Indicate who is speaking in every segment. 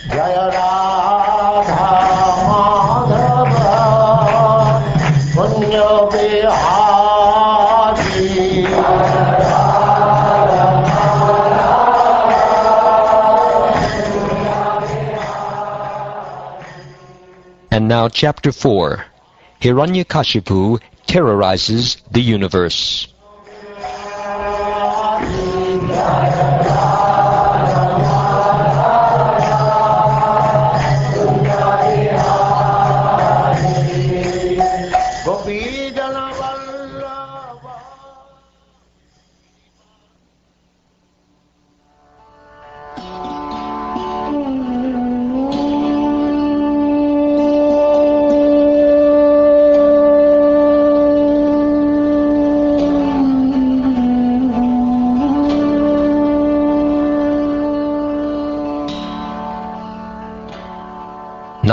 Speaker 1: Jaya Radha Madhava Punya Bihari.
Speaker 2: And now Chapter 4. Hiranyakasipu terrorizes the universe.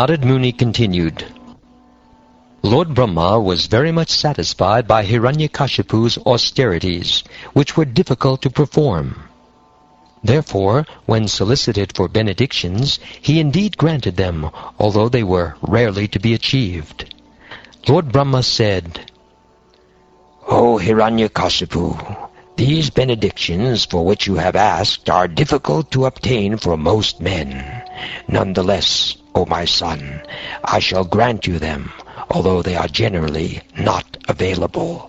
Speaker 2: Narad Muni continued, Lord Brahma was very much satisfied by Hiranyakashipu's austerities, which were difficult to perform. Therefore, when solicited for benedictions, he indeed granted them, although they were rarely to be achieved. Lord Brahma said, O Hiranyakasipu, these benedictions for which you have asked are difficult to obtain for most men. Nonetheless, O my son, I shall grant you them, although they are generally not available.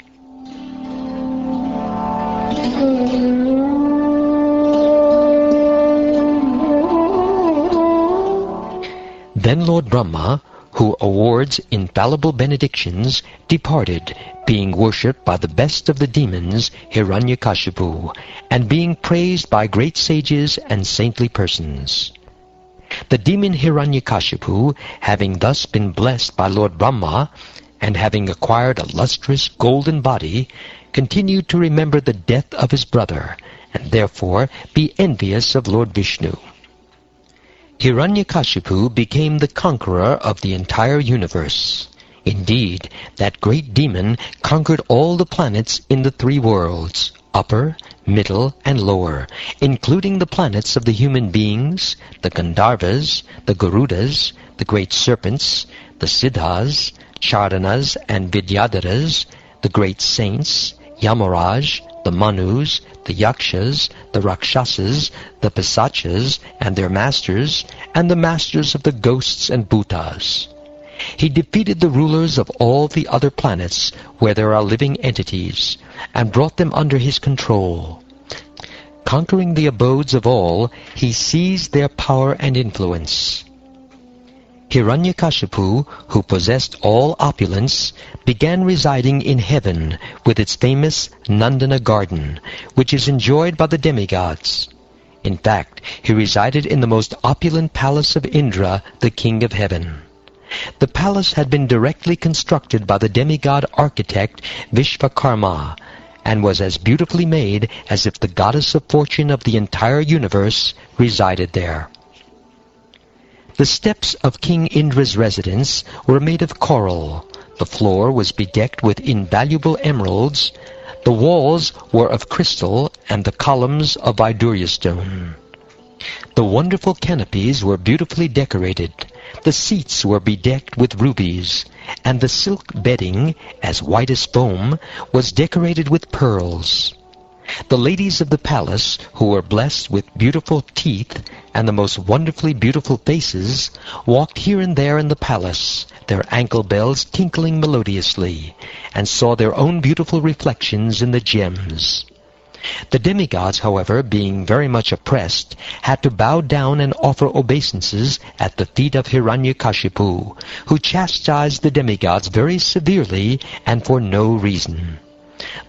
Speaker 2: Then Lord Brahma, who awards infallible benedictions, departed, being worshipped by the best of the demons, Hiranyakashipu, and being praised by great sages and saintly persons. The demon Hiranyakashipu, having thus been blessed by Lord Brahma, and having acquired a lustrous golden body, continued to remember the death of his brother, and therefore be envious of Lord Vishnu. Hiranyakashipu became the conqueror of the entire universe. Indeed, that great demon conquered all the planets in the three worlds, upper, middle, and lower, including the planets of the human beings, the Gandharvas, the Garudas, the great serpents, the Siddhas, Charanas, and Vidyadharas, the great saints, Yamaraj, the Manus, the Yakshas, the Rakshasas, the Pisachas, and their masters, and the masters of the ghosts and Bhutas. He defeated the rulers of all the other planets where there are living entities, and brought them under his control. Conquering the abodes of all, he seized their power and influence. Hiranyakashipu, who possessed all opulence, began residing in heaven with its famous Nandana garden, which is enjoyed by the demigods. In fact, he resided in the most opulent palace of Indra, the king of heaven. The palace had been directly constructed by the demigod architect Vishvakarma, and was as beautifully made as if the goddess of fortune of the entire universe resided there. The steps of King Indra's residence were made of coral, the floor was bedecked with invaluable emeralds, the walls were of crystal, and the columns of Vaidurya stone. The wonderful canopies were beautifully decorated, the seats were bedecked with rubies, and the silk bedding, as white as foam, was decorated with pearls. The ladies of the palace, who were blessed with beautiful teeth and the most wonderfully beautiful faces, walked here and there in the palace, their ankle bells tinkling melodiously, and saw their own beautiful reflections in the gems. The demigods, however, being very much oppressed, had to bow down and offer obeisances at the feet of Hiranyakashipu, who chastised the demigods very severely and for no reason.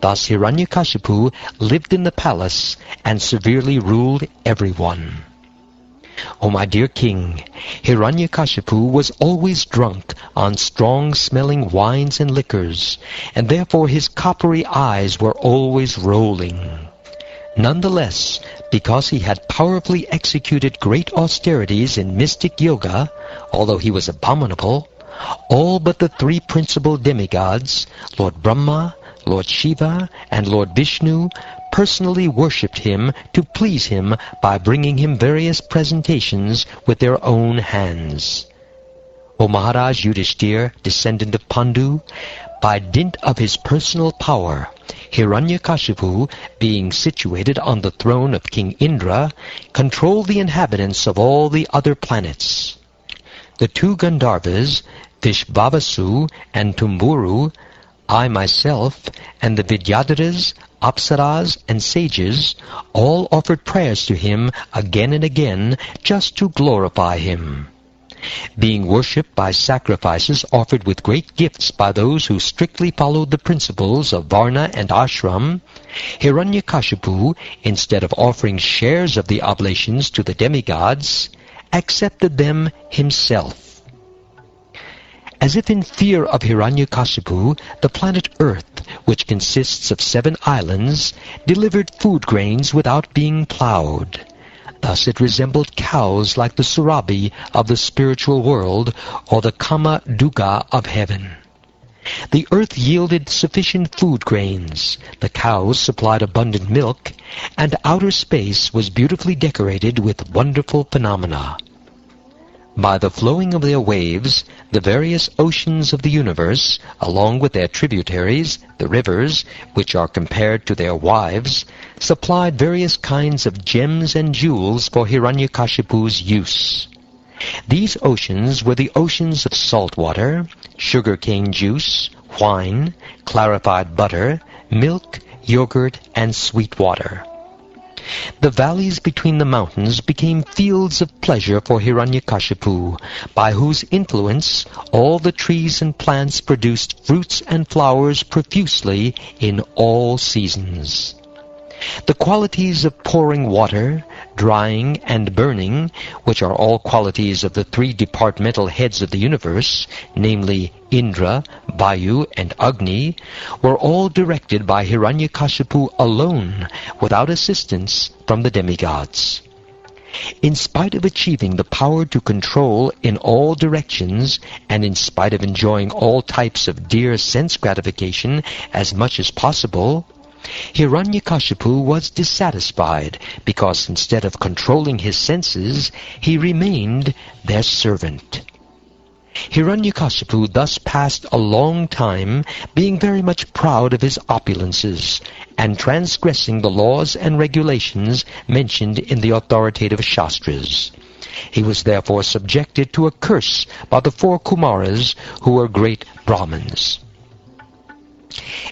Speaker 2: Thus Hiranyakashipu lived in the palace and severely ruled everyone. O my dear king, Hiranyakashipu was always drunk on strong-smelling wines and liquors, and therefore his coppery eyes were always rolling. Nonetheless, because he had powerfully executed great austerities in mystic yoga, although he was abominable, all but the three principal demigods, Lord Brahma, Lord Shiva, and Lord Vishnu, personally worshipped him to please him by bringing him various presentations with their own hands. O Maharaj Yudhishthir, descendant of Pandu, by dint of his personal power, Hiranyakasipu, being situated on the throne of King Indra, controlled the inhabitants of all the other planets. The two Gandharvas, Vishvavasu and Tumburu, I myself, and the Vidyadharas, Apsaras, and sages, all offered prayers to him again and again, just to glorify him. Being worshipped by sacrifices offered with great gifts by those who strictly followed the principles of Varna and Ashram, Hiranyakasipu, instead of offering shares of the oblations to the demigods, accepted them himself. As if in fear of Hiranyakasipu, the planet Earth, which consists of 7 islands, delivered food grains without being plowed. Thus it resembled cows like the Surabhi of the spiritual world or the Kama Duga of heaven. The earth yielded sufficient food grains, the cows supplied abundant milk, and outer space was beautifully decorated with wonderful phenomena. By the flowing of their waves, the various oceans of the universe, along with their tributaries, the rivers, which are compared to their wives, supplied various kinds of gems and jewels for Hiranyakashipu's use. These oceans were the oceans of salt water, sugar-cane juice, wine, clarified butter, milk, yogurt, and sweet water. The valleys between the mountains became fields of pleasure for Hiranyakashipu, by whose influence all the trees and plants produced fruits and flowers profusely in all seasons. The qualities of pouring water, drying, and burning, which are all qualities of the 3 departmental heads of the universe, namely Indra, Vayu, and Agni, were all directed by Hiranyakashipu alone, without assistance from the demigods. In spite of achieving the power to control in all directions, and in spite of enjoying all types of dear sense gratification as much as possible, Hiranyakashipu was dissatisfied because instead of controlling his senses, he remained their servant. Hiranyakasipu thus passed a long time, being very much proud of his opulences, and transgressing the laws and regulations mentioned in the authoritative Shastras. He was therefore subjected to a curse by the 4 Kumaras, who were great Brahmins.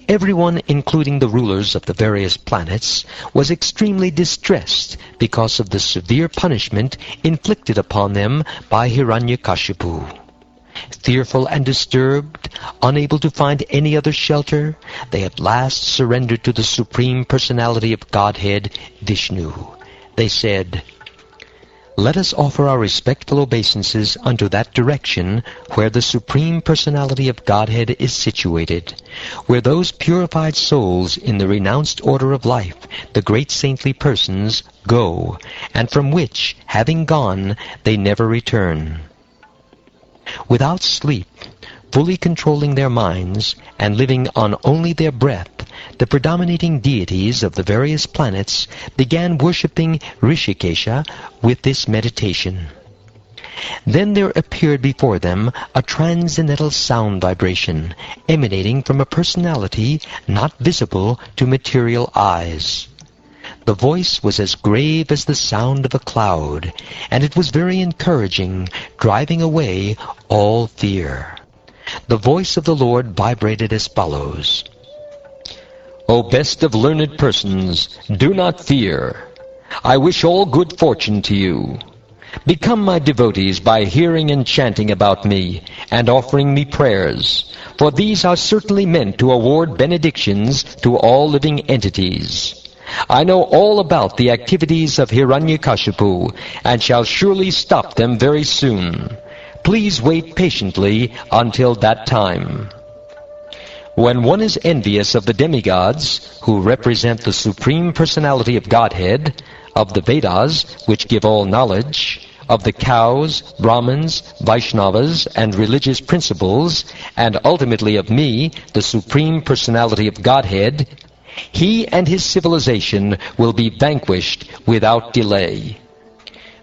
Speaker 2: Everyone, including the rulers of the various planets, was extremely distressed because of the severe punishment inflicted upon them by Hiranyakashipu. Fearful and disturbed, unable to find any other shelter, they at last surrendered to the Supreme Personality of Godhead, Vishnu. They said, "Let us offer our respectful obeisances unto that direction where the Supreme Personality of Godhead is situated, where those purified souls in the renounced order of life, the great saintly persons, go, and from which, having gone, they never return." Without sleep, fully controlling their minds, and living on only their breath, the predominating deities of the various planets began worshipping Rishikesha with this meditation. Then there appeared before them a transcendental sound vibration, emanating from a personality not visible to material eyes. The voice was as grave as the sound of a cloud, and it was very encouraging, driving away all fear. The voice of the Lord vibrated as follows: "O best of learned persons, do not fear. I wish all good fortune to you. Become my devotees by hearing and chanting about me, and offering me prayers, for these are certainly meant to award benedictions to all living entities. I know all about the activities of Hiranyakashipu, and shall surely stop them very soon. Please wait patiently until that time." When one is envious of the demigods, who represent the Supreme Personality of Godhead, of the Vedas, which give all knowledge, of the cows, Brahmins, Vaishnavas, and religious principles, and ultimately of me, the Supreme Personality of Godhead, He and his civilization will be vanquished without delay.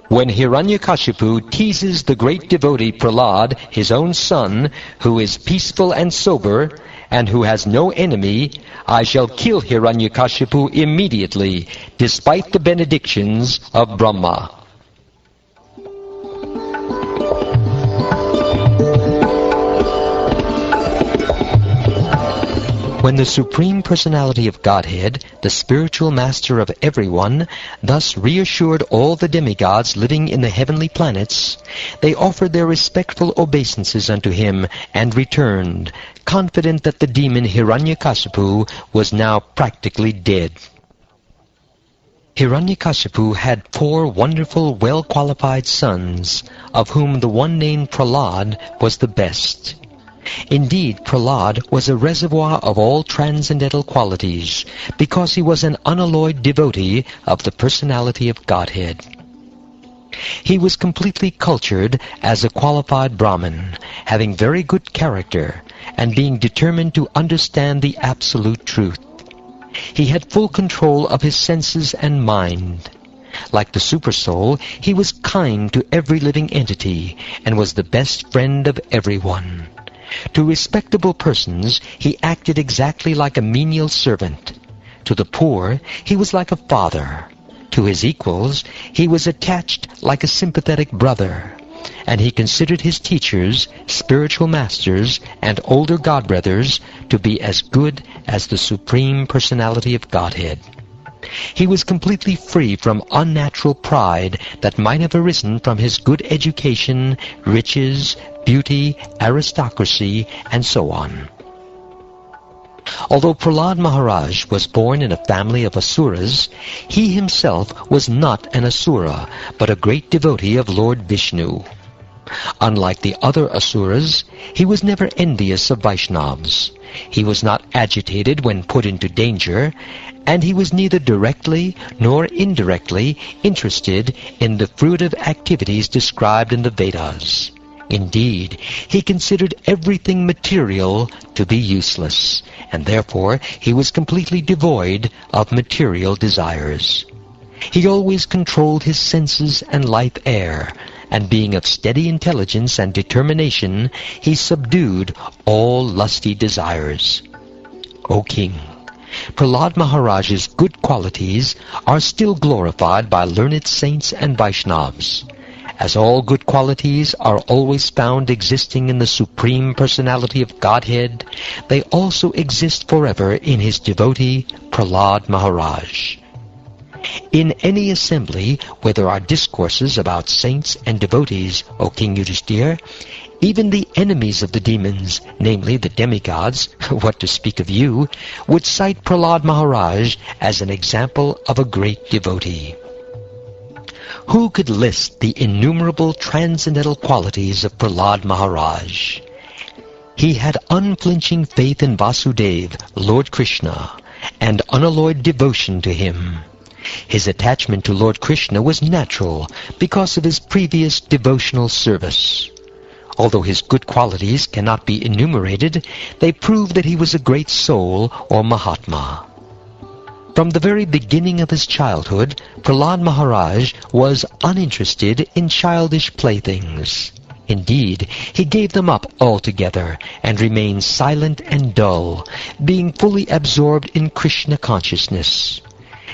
Speaker 2: When Hiranyakasipu teases the great devotee Prahlad, his own son, who is peaceful and sober, and who has no enemy, I shall kill Hiranyakasipu immediately, despite the benedictions of Brahma. When the Supreme Personality of Godhead, the spiritual master of everyone, thus reassured all the demigods living in the heavenly planets, they offered their respectful obeisances unto him and returned, confident that the demon Hiranyakasipu was now practically dead. Hiranyakasipu had 4 wonderful, well-qualified sons, of whom the one named Prahlad was the best. Indeed, Prahlad was a reservoir of all transcendental qualities, because he was an unalloyed devotee of the personality of Godhead. He was completely cultured as a qualified Brahmin, having very good character, and being determined to understand the absolute truth. He had full control of his senses and mind. Like the Supersoul, he was kind to every living entity, and was the best friend of everyone. To respectable persons, he acted exactly like a menial servant. To the poor, he was like a father. To his equals, he was attached like a sympathetic brother. And he considered his teachers, spiritual masters, and older godbrothers to be as good as the Supreme Personality of Godhead. He was completely free from unnatural pride that might have arisen from his good education, riches, beauty, aristocracy, and so on. Although Prahlad Maharaj was born in a family of Asuras, he himself was not an Asura, but a great devotee of Lord Vishnu. Unlike the other Asuras, he was never envious of Vaishnavas. He was not agitated when put into danger, and he was neither directly nor indirectly interested in the fruitive activities described in the Vedas. Indeed, he considered everything material to be useless, and therefore he was completely devoid of material desires. He always controlled his senses and life air, and being of steady intelligence and determination, he subdued all lusty desires. O King, Prahlad Maharaj's good qualities are still glorified by learned saints and Vaishnavas. As all good qualities are always found existing in the Supreme Personality of Godhead, they also exist forever in his devotee, Prahlad Maharaj. In any assembly where there are discourses about saints and devotees, O King Yudhishthira, even the enemies of the demons, namely the demigods, what to speak of you, would cite Prahlad Maharaj as an example of a great devotee. Who could list the innumerable transcendental qualities of Prahlad Maharaj? He had unflinching faith in Vasudeva, Lord Krishna, and unalloyed devotion to him. His attachment to Lord Krishna was natural because of his previous devotional service. Although his good qualities cannot be enumerated, they prove that he was a great soul or Mahatma. From the very beginning of his childhood, Prahlad Maharaj was uninterested in childish playthings. Indeed, he gave them up altogether and remained silent and dull, being fully absorbed in Krishna consciousness.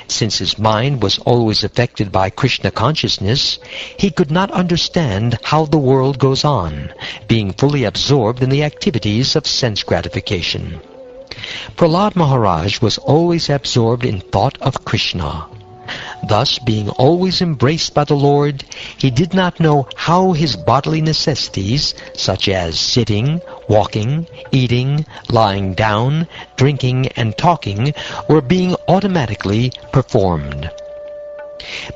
Speaker 2: Since his mind was always affected by Krishna consciousness, he could not understand how the world goes on, being fully absorbed in the activities of sense gratification. Prahlad Maharaj was always absorbed in thought of Krishna. Thus, being always embraced by the Lord, he did not know how his bodily necessities, such as sitting, walking, eating, lying down, drinking, and talking, were being automatically performed.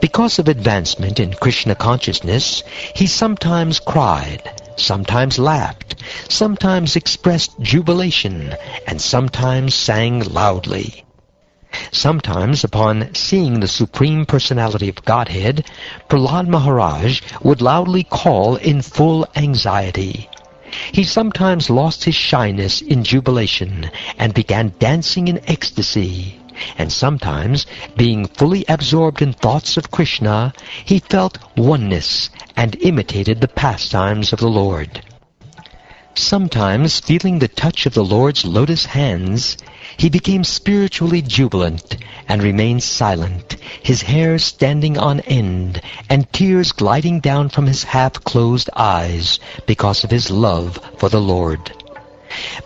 Speaker 2: Because of advancement in Krishna consciousness, he sometimes cried, sometimes laughed, sometimes expressed jubilation, and sometimes sang loudly. Sometimes, upon seeing the Supreme Personality of Godhead, Prahlad Maharaj would loudly call in full anxiety. He sometimes lost his shyness in jubilation and began dancing in ecstasy. and sometimes, being fully absorbed in thoughts of Krishna, he felt oneness and imitated the pastimes of the Lord. Sometimes, feeling the touch of the Lord's lotus hands, he became spiritually jubilant and remained silent, his hair standing on end and tears gliding down from his half-closed eyes because of his love for the Lord.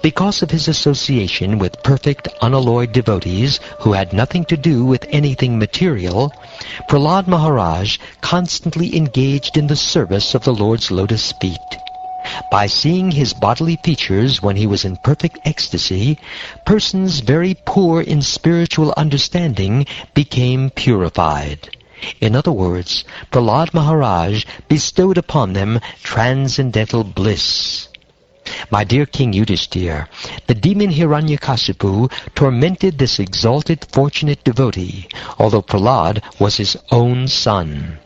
Speaker 2: Because of his association with perfect, unalloyed devotees who had nothing to do with anything material, Prahlad Maharaj constantly engaged in the service of the Lord's lotus feet. By seeing his bodily features when he was in perfect ecstasy, persons very poor in spiritual understanding became purified. In other words, Prahlad Maharaj bestowed upon them transcendental bliss. My dear King Yudhishthir, the demon Hiranyakasipu tormented this exalted, fortunate devotee, although Prahlad was his own son.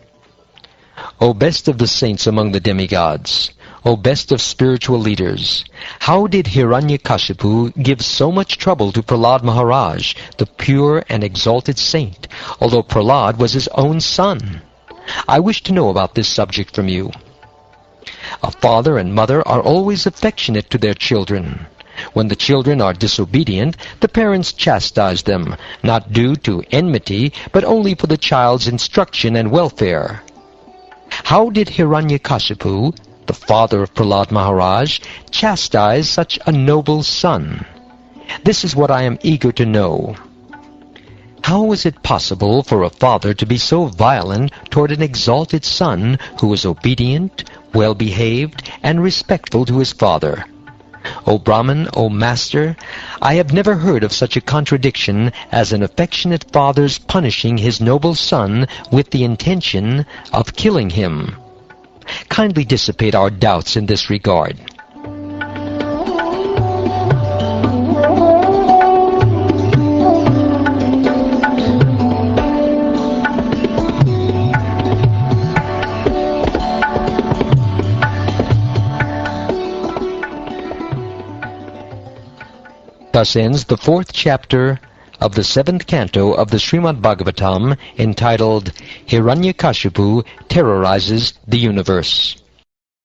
Speaker 2: O best of the saints among the demigods, O best of spiritual leaders, how did Hiranyakasipu give so much trouble to Prahlad Maharaj, the pure and exalted saint, although Prahlad was his own son? I wish to know about this subject from you. A father and mother are always affectionate to their children. When the children are disobedient, the parents chastise them, not due to enmity, but only for the child's instruction and welfare. How did Hiranyakasipu, the father of Prahlad Maharaj, chastise such a noble son? This is what I am eager to know. How was it possible for a father to be so violent toward an exalted son who was obedient, well-behaved, and respectful to his father? O Brahman, O Master, I have never heard of such a contradiction as an affectionate father's punishing his noble son with the intention of killing him. Kindly dissipate our doubts in this regard. Thus ends the 4th chapter of the 7th canto of the Srimad Bhagavatam, entitled Hiranyakashipu Terrorizes the Universe.